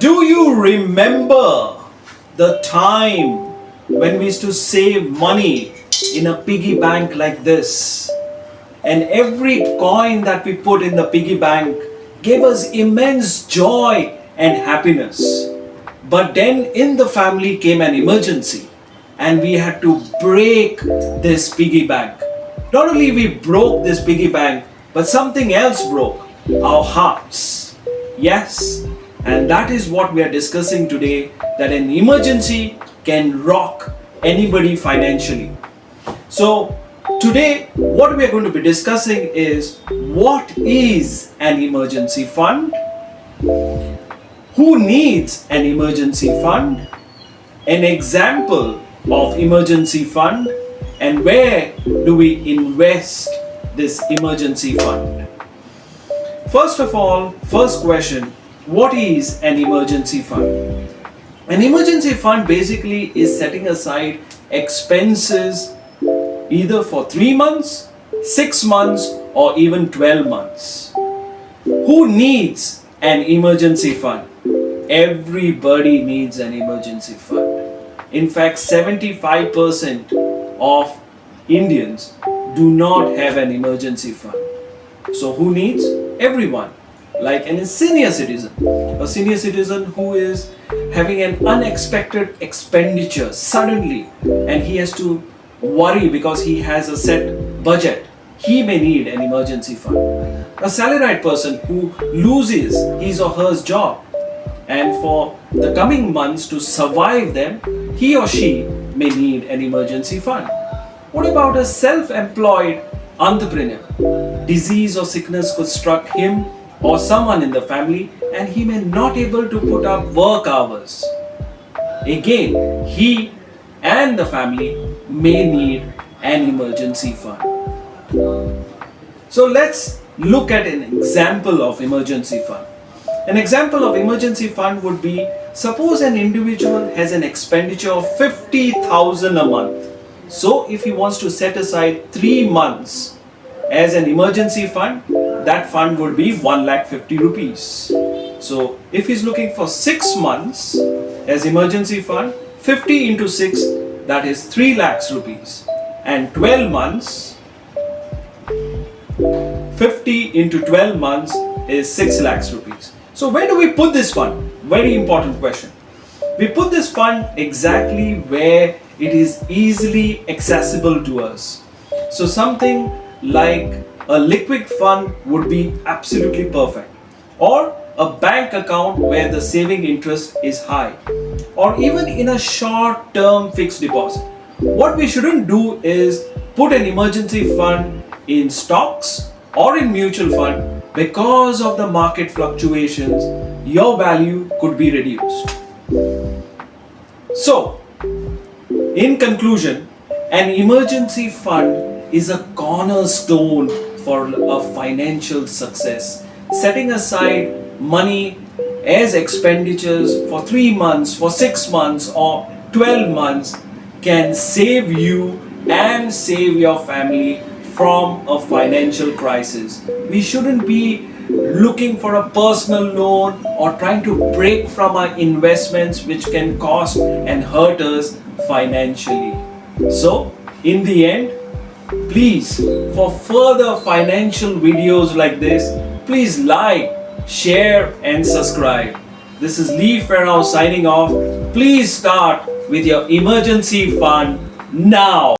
Do you remember the time when we used to save money in a piggy bank like this? And every coin that we put in the piggy bank gave us immense joy and happiness. But then in the family came an emergency and we had to break this piggy bank. Not only we broke this piggy bank, but something else broke, our hearts. Yes, and that is what we are discussing today, that an emergency can rock anybody financially. So today what we are going to be discussing is, what is an emergency fund? Who needs an emergency fund? An example of emergency fund, and where do we invest this emergency fund? First of all, first question, what is an emergency fund? An emergency fund basically is setting aside expenses either for 3 months, 6 months, or even 12 months. Who needs an emergency fund? Everybody needs an emergency fund. In fact, 75% of Indians do not have an emergency fund. So who needs? Everyone. Like a senior citizen who is having an unexpected expenditure suddenly, and he has to worry because he has a set budget. He may need an emergency fund. A salaried person who loses his or her job, and for the coming months to survive them, he or she may need an emergency fund. What about a self-employed entrepreneur? Disease or sickness could struck him or someone in the family, and he may not able to put up work hours. Again, he and the family may need an emergency fund. So let's look at an example of emergency fund. An example of emergency fund would be, suppose an individual has an expenditure of 50,000 a month. So if he wants to set aside 3 months as an emergency fund, that fund would be 1,50,000 rupees. So if he's looking for 6 months as emergency fund, 50 into 6, that is 3 lakhs rupees. And 12 months, 50 into 12 months is 6 lakhs rupees. So where do we put this fund? Very important question. We put this fund exactly where it is easily accessible to us. So something like a liquid fund would be absolutely perfect, or a bank account where the saving interest is high, or even in a short term fixed deposit. What we shouldn't do is put an emergency fund in stocks or in mutual fund, because of the market fluctuations your value could be reduced. So in conclusion, an emergency fund is a cornerstone for a financial success. Setting aside money as expenditures for 3 months, for 6 months, or 12 months can save you and save your family from a financial crisis. We shouldn't be looking for a personal loan or trying to break from our investments, which can cost and hurt us financially. So in the end, please, for further financial videos like this, please like, share and subscribe. This is Lee Farrell signing off. Please start with your emergency fund now.